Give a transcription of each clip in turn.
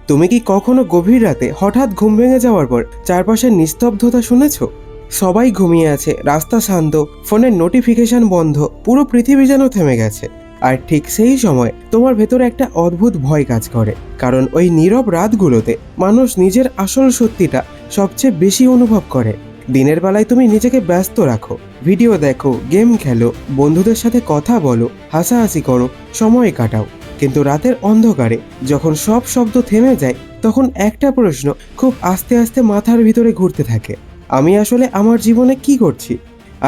তুমি কি কখনো গভীর রাতে হঠাৎ ঘুম ভেঙে যাওয়ার পর চারপাশের নিস্তব্ধতা শুনেছো? সবাই ঘুমিয়ে আছে, রাস্তা শান্ত, ফোনের নোটিফিকেশন বন্ধ, পুরো পৃথিবী যেন থেমে গেছে। আর ঠিক সেই সময় তোমার ভেতরে একটা অদ্ভুত ভয় কাজ করে, কারণ ওই নীরব রাতগুলোতে মানুষ নিজের আসল সত্যিটা সবচেয়ে বেশি অনুভব করে। দিনের বেলায় তুমি নিজেকে ব্যস্ত রাখো, ভিডিও দেখো, গেম খেলো, বন্ধুদের সাথে কথা বলো, হাসাহাসি করো, সময় কাটাও। কিন্তু রাতের অন্ধকারে যখন সব শব্দ থেমে যায়, তখন একটা প্রশ্ন খুব আস্তে আস্তে মাথার ভিতরে ঘুরতে থাকে: আমি আসলে আমার জীবনে কি করছি?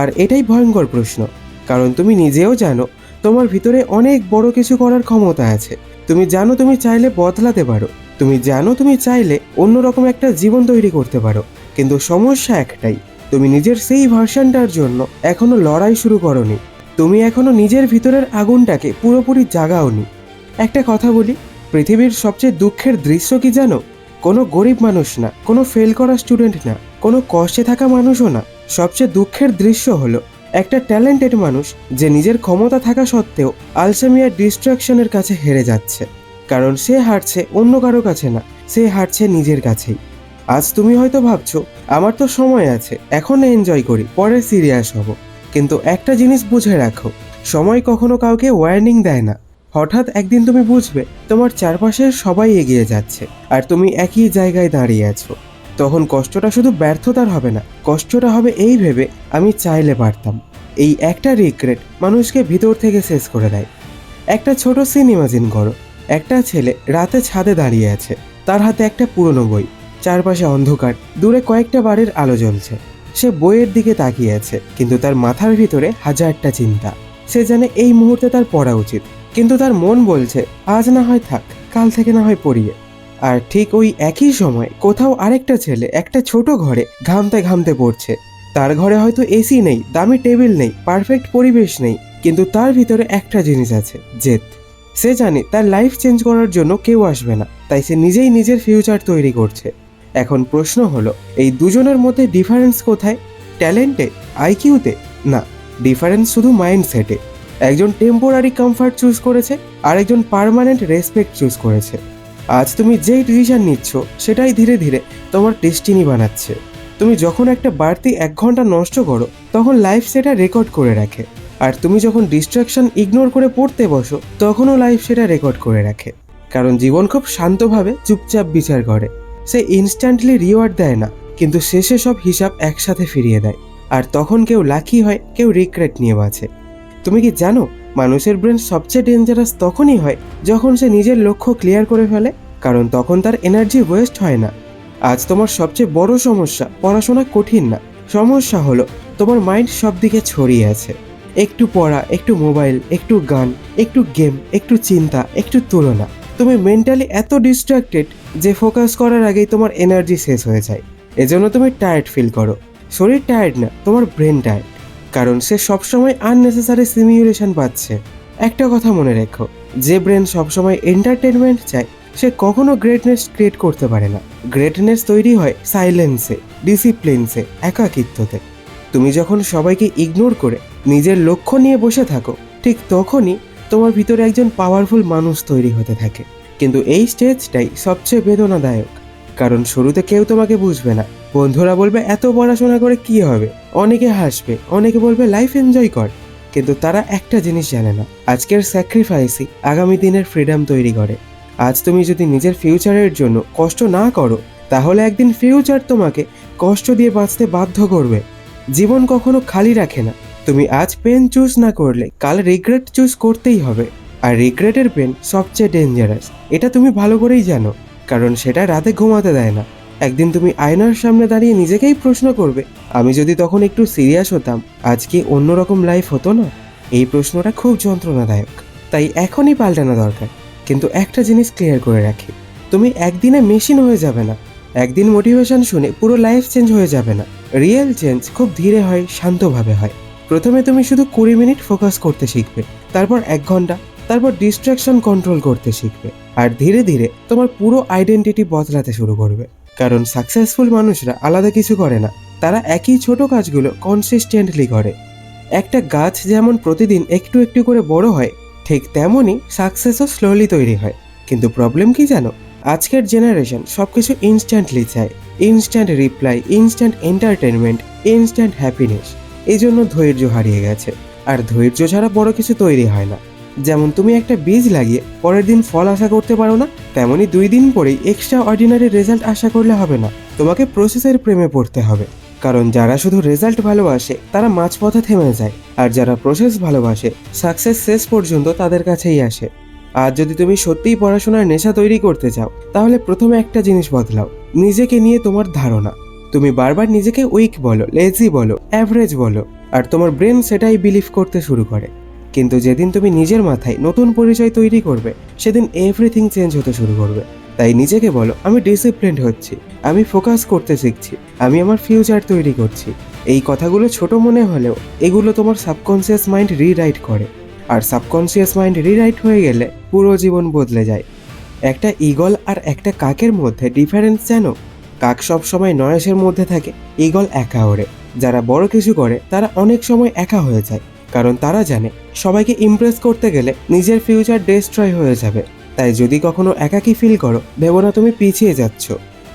আর এটাই ভয়ঙ্কর প্রশ্ন, কারণ তুমি নিজেও জানো তোমার ভিতরে অনেক বড় কিছু করার ক্ষমতা আছে। তুমি জানো তুমি চাইলে বদলাতে পারো, তুমি জানো তুমি চাইলে অন্যরকম একটা জীবন তৈরি করতে পারো। কিন্তু সমস্যা একটাই, তুমি নিজের সেই ভার্সনটার জন্য এখনো লড়াই শুরু করোনি। তুমি এখনো নিজের ভিতরের আগুনটাকে পুরোপুরি জাগাওনি। একটা কথা বলি, পৃথিবীর সবচেয়ে দুঃখের দৃশ্য কি জানো? কোনো গরিব মানুষ না, কোনো ফেল করা স্টুডেন্ট না, কোনো কষ্টে থাকা মানুষও না। সবচেয়ে দুঃখের দৃশ্য হলো একটা ট্যালেন্টেড মানুষ যে নিজের ক্ষমতা থাকা সত্ত্বেও আলসেমিয়ার ডিস্ট্রাকশনের কাছে হেরে যাচ্ছে। কারণ সে হারছে অন্য কারো কাছে না, সে হারছে নিজের কাছেই। আজ তুমি হয়তো ভাবছো আমার তো সময় আছে, এখন এনজয় করি, পরে সিরিয়াস হব। কিন্তু একটা জিনিস বুঝে রাখো, সময় কখনো কাউকে ওয়ার্নিং দেয় না। হঠাৎ একদিন তুমি বুঝবে তোমার চারপাশের সবাই এগিয়ে যাচ্ছে আর তুমি একই জায়গায় দাঁড়িয়ে আছো। তখন কষ্টটা শুধু ব্যর্থতার হবে না, কষ্টটা হবে এই ভেবে আমি চাইলে পারতাম। এই একটা রিগ্রেট মানুষকে ভিতর থেকে শেষ করে দেয়। একটা ছোট সিন ইমাজিন করো, একটা ছেলে রাতে ছাদে দাঁড়িয়ে আছে, তার হাতে একটা পুরনো বই, চারপাশে অন্ধকার, দূরে কয়েকটা বাড়ির আলো জ্বলছে। সে বইয়ের দিকে তাকিয়ে আছে, কিন্তু তার মাথার ভিতরে হাজারটা চিন্তা। সে জানে এই মুহূর্তে তার পড়া উচিত, কিন্তু তার মন বলছে আজ না হয় থাক, কাল থেকে না হয় পড়িয়ে। আর ঠিক ওই একই সময় কোথাও আরেকটা ছেলে একটা ছোট ঘরে ঘামতে ঘামতে পড়ছে। তার ঘরে হয়তো এসি নেই, দামি টেবিল নেই, পারফেক্ট পরিবেশ নেই, কিন্তু তার ভিতরে একটা জিনিস আছে, জেদ। সে জানে তার লাইফ চেঞ্জ করার জন্য কেউ আসবে না, তাই সে নিজেই নিজের ফিউচার তৈরি করছে। এখন প্রশ্ন হলো, এই দুজনের মধ্যে ডিফারেন্স কোথায়? ট্যালেন্টে? আইকিউতে? না, ডিফারেন্স শুধু মাইন্ডসেটে। একজন টেম্পোরারি কমফর্ট চুজ করেছে, আর একজন পার্মানেন্ট রেসপেক্ট চুজ করেছে। আজ তুমি যেই ডিসিশন নিচ্ছ সেটাই ধীরে ধীরে তোমার ডেস্টিনি বানাচ্ছে। তুমি যখন একটা বাড়তি 1 ঘন্টা নষ্ট করো, তখন লাইফ সেটা রেকর্ড করে রাখে। আর তুমি যখন ডিস্ট্রাকশন ইগনোর করে পড়তে বসো, তখনও লাইফ সেটা রেকর্ড করে রাখে। কারণ জীবন খুব শান্তভাবে চুপচাপ বিচার করে। সে ইনস্ট্যান্টলি রিওয়ার্ড দেয় না, কিন্তু শেষে সব হিসাব একসাথে ফিরিয়ে দেয়। আর তখন কেউ লাকি হয়, কেউ রিগ্রেট নিয়ে বাঁচে। তুমি কি জানো, মানুষের ব্রেন সবচেয়ে ডেঞ্জারাস তখনই হয় যখন সে নিজের লক্ষ্য ক্লিয়ার করে ফেলে, কারণ তখন তার এনার্জি ওয়েস্ট হয় না। আজ তোমার সবচেয়ে বড় সমস্যা পড়াশোনা কঠিন না, সমস্যা হলো তোমার মাইন্ড সব দিকে ছড়িয়ে আছে। একটু পড়া, একটু মোবাইল, একটু গান, একটু গেম, একটু চিন্তা, একটু তুলনা। তুমি মেন্টালি এত ডিস্ট্রাক্টেড যে ফোকাস করার আগেই তোমার এনার্জি শেষ হয়ে যায়। এজন্য তুমি টায়ার্ড ফিল করো। শরীর টায়ার্ড না, তোমার ব্রেন টায়ার্ড, কারণ সে সবসময় আননেসেসারি স্টিমিউলেশন পাচ্ছে। একটা কথা মনে রেখো, যে ব্রেন সবসময় এন্টারটেনমেন্ট চায় সে কখনো গ্রেটনেস ক্রিয়েট করতে পারে না। গ্রেটনেস তৈরি হয় সাইলেন্সে, ডিসিপ্লিনসে, একাকিত্বতে। তুমি যখন সবাইকে ইগনোর করে নিজের লক্ষ্য নিয়ে বসে থাকো, ঠিক তখনই তোমার ভিতরে একজন পাওয়ারফুল মানুষ তৈরি হতে থাকে। কিন্তু এই স্টেজটাই সবচেয়ে বেদনাদায়ক, কারণ শুরুতে কেউ তোমাকে বুঝবে না। বন্ধুরা বলবে এত পড়াশোনা করে কি হবে, অনেকে হাসবে, অনেকে বলবে লাইফ এনজয় কর। কিন্তু তারা একটা জিনিস জানে না, আজকের স্যাক্রিফাইসই আগামী দিনের ফ্রিডম তৈরি করে। আজ তুমি যদি নিজের ফিউচারের জন্য কষ্ট না করো, তাহলে একদিন ফিউচার তোমাকে কষ্ট দিয়ে বাঁচতে বাধ্য করবে। জীবন কখনো খালি রাখে না। তুমি আজ পেন চুজ না করলে কাল রিগ্রেট চুজ করতেই হবে। আর রিগ্রেটের পেন সবচেয়ে ডেঞ্জারাস, এটা তুমি ভালো করেই জানো, কারণ সেটা রাতে ঘুমাতে দেয় না। একদিন তুমি আয়নার সামনে দাঁড়িয়ে নিজেকেই প্রশ্ন করবে, আমি যদি তখন একটু সিরিয়াস হতাম, আজ কি অন্যরকম লাইফ হতো না? এই প্রশ্নটা খুব যন্ত্রণাদায়ক, তাই এখনই পাল্টানো দরকার। কিন্তু একটা জিনিস ক্লিয়ার করে রাখি, তুমি একদিনে মেশিন হয়ে যাবে না। একদিন মোটিভেশন শুনে পুরো লাইফ চেঞ্জ হয়ে যাবে না। রিয়েল চেঞ্জ খুব ধীরে হয়, শান্তভাবে হয়। প্রথমে তুমি শুধু 20 মিনিট ফোকাস করতে শিখবে, তারপর 1 ঘন্টা, তারপর ডিস্ট্রাকশন কন্ট্রোল করতে শিখবে। আর ধীরে ধীরে তোমার পুরো আইডেন্টিটি বদলাতে শুরু করবে। কারণ সাকসেসফুল মানুষরা আলাদা কিছু করে না, তারা একই ছোট কাজগুলো কনসিস্টেন্টলি করে। একটা গাছ যেমন প্রতিদিন একটু একটু করে বড় হয়, ঠিক তেমনই সাকসেসও স্লোলি তৈরি হয়। কিন্তু প্রবলেম কি জানো, আজকের জেনারেশন সবকিছু ইনস্ট্যান্টলি চায়, instant reply, instant entertainment, instant happiness. এই জন্য ধৈর্য হারিয়ে গেছে, আর ধৈর্য ছাড়া বড় কিছু তৈরি হয় না। যেমন তুমি একটা বীজ লাগিয়ে পরের দিন ফল আশা করতে পারো না, তেমনই 2 দিন পরেই এক্সট্রা অর্ডিনারি রেজাল্ট আশা করলে হবে না, তোমাকে প্রসেসের প্রেমে পড়তে হবে। কারণ যারা শুধু রেজাল্ট ভালোবাসে তারা মাঝপথে থেমে যায়, আর যারা প্রসেস ভালোবাসে সাকসেস শেষ পর্যন্ত তাদের কাছেই আসে। আর যদি তুমি সত্যিই পড়াশোনার নেশা তৈরি করতে চাও, তাহলে প্রথমে একটা জিনিস বদলাও, নিজেকে নিয়ে তোমার ধারণা। তুমি বারবার নিজেকে উইক বলো, লেজি বলো, অ্যাভারেজ বলো, আর তোমার ব্রেন সেটাই বিলিভ করতে শুরু করে। কিন্তু যেদিন তুমি নিজের মাথায় নতুন পরিচয় তৈরি করবে, সেদিন এভরিথিং চেঞ্জ হতে শুরু করবে। তাই নিজেকে বলো, আমি ডিসিপ্লিনড হচ্ছি, আমি ফোকাস করতে শিখছি, আমি আমার ফিউচার তৈরি করছি। এই কথাগুলো ছোট মনে হলেও এগুলো তোমার সাবকনসিয়াস মাইন্ড রিরাইট করে, আর সাবকনসিয়াস মাইন্ড রিরাইট হয়ে গেলে পুরো জীবন বদলে যায়। একটা ঈগল আর একটা কাকের মধ্যে ডিফারেন্স জানো? কাক সব সময় নয়েসের মধ্যে থাকে, ঈগল একা ওড়ে। যারা বড় কিছু করে তারা অনেক সময় একা হয়ে যায়, কারণ তারা জানে সবাইকে ইমপ্রেস করতে গেলে নিজের ফিউচার ডিস্ট্রয় হয়ে যাবে। তাই যদি কখনো একাকী ফিল করো, ভেবো না তুমি পিছিয়ে যাচ্ছ,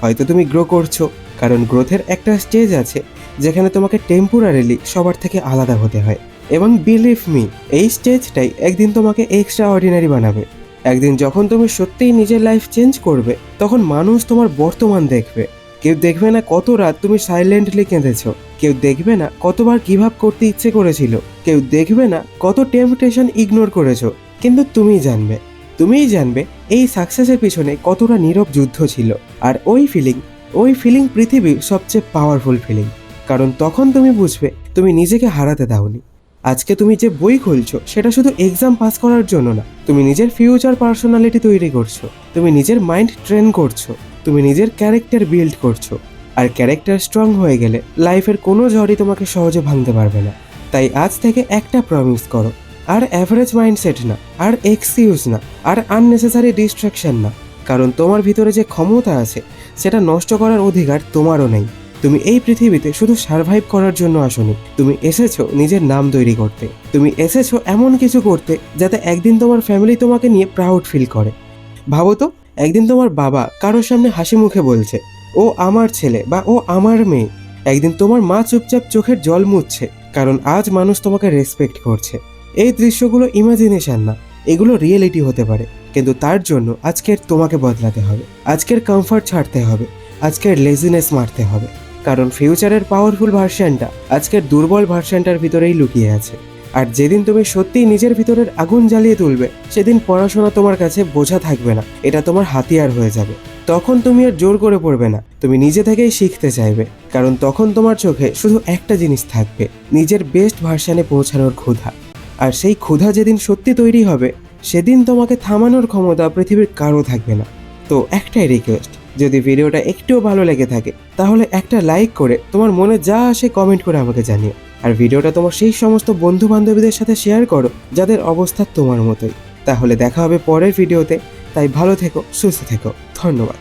হয়তো তুমি গ্রো করছো। কারণ গ্রোথের একটা স্টেজ আছে যেখানে তোমাকে টেম্পোরারিলি সবার থেকে আলাদা হতে হয়, এবং বিলিভ মি, এই স্টেজটাই একদিন তোমাকে এক্সট্রা অর্ডিনারি বানাবে। একদিন যখন তুমি সত্যিই নিজের লাইফ চেঞ্জ করবে, তখন মানুষ তোমার বর্তমান দেখবে। কেউ দেখবে না কত রাত তুমি সাইলেন্টলি কেঁদেছো, কেউ দেখবে না কতবার গিভ আপ করতে ইচ্ছে করেছিল, কেউ দেখবে না কত টেম্পটেশন ইগনোর করেছো, কিন্তু তুমিই জানবে এই সাকসেসের পিছনে কতটা নীরব যুদ্ধ ছিল। আর ওই ফিলিং পৃথিবীর সবচেয়ে পাওয়ারফুল ফিলিং। কারণ তখন তুমি বুঝবে তুমি নিজেকে হারাতে দাওনি। আজকে তুমি যে বই খুলছো সেটা শুধু এক্সাম পাস করার জন্য না, তুমি নিজের ফিউচার পার্সোনালিটি তৈরি করছো, তুমি নিজের মাইন্ড ট্রেন করছো, তুমি নিজের ক্যারেক্টার বিল্ড করছো। আর ক্যারেক্টার স্ট্রং হয়ে গেলে লাইফের কোনো ঝড়ই তোমাকে সহজে ভাঙতে পারবে না। তাই আজ থেকে একটা প্রমিস করো, আর অ্যাভারেজ মাইন্ডসেট না, আর এক্সকিউজ না, আর আননেসেসারি ডিস্ট্রাকশন না। কারণ তোমার ভিতরে যে ক্ষমতা আছে সেটা নষ্ট করার অধিকার তোমারও নেই। তুমি এই পৃথিবীতে শুধু সার্ভাইভ করার জন্য আসোনি, তুমি এসেছো নিজের নাম তৈরি করতে। তুমি এসেছো এমন কিছু করতে যাতে একদিন তোমার ফ্যামিলি তোমাকে নিয়ে প্রাউড ফিল করে। ভাবো তো, একদিন তোমার বাবা কারোর সামনে হাসি মুখে বলছে, ও আমার ছেলে বা ও আমার মেয়ে। একদিন তোমার মা চুপচাপ চোখের জল মুছছে, কারণ আজ মানুষ তোমাকে রেসপেক্ট করছে। এই দৃশ্যগুলো ইমাজিনেশন না, এগুলো রিয়েলিটি হতে পারে। কিন্তু তার জন্য আজকের তোমাকে বদলাতে হবে, আজকের কমফর্ট ছাড়তে হবে, আজকের লেজিনেস মারতে হবে। কারণ ফিউচারের পাওয়ারফুল ভার্সনটা আজকের দুর্বল ভার্সনটার ভিতরেই লুকিয়ে আছে। আর যেদিন তুমি সত্যিই নিজের ভিতরের আগুন জ্বালিয়ে তুলবে, সেদিন পড়াশোনা তোমার কাছে বোঝা থাকবে না, এটা তোমার হাতিয়ার হয়ে যাবে। তখন তুমি আর জোর করে পড়বে না, তুমি নিজে থেকেই শিখতে চাইবে। কারণ তখন তোমার চোখে শুধু একটা জিনিস থাকবে, নিজের বেস্ট ভার্সনে পৌঁছানোর ক্ষুধা। আর সেই ক্ষুধা যেদিন সত্যি তৈরি হবে, সেদিন তোমাকে থামানোর ক্ষমতা পৃথিবীর কারো থাকবে না। তো একটাই রিকোয়েস্ট, যদি ভিডিওটা একটুও ভালো লেগে থাকে তাহলে একটা লাইক করে তোমার মনে যা আসে কমেন্ট করে আমাকে জানিও। আর ভিডিওটা তোমার সেই সমস্ত বন্ধু বান্ধবীদের সাথে শেয়ার করো যাদের অবস্থা তোমার মতোই। তাহলে দেখা হবে পরের ভিডিওতে। তাই ভালো থেকো, সুস্থ থেকো, ধন্যবাদ।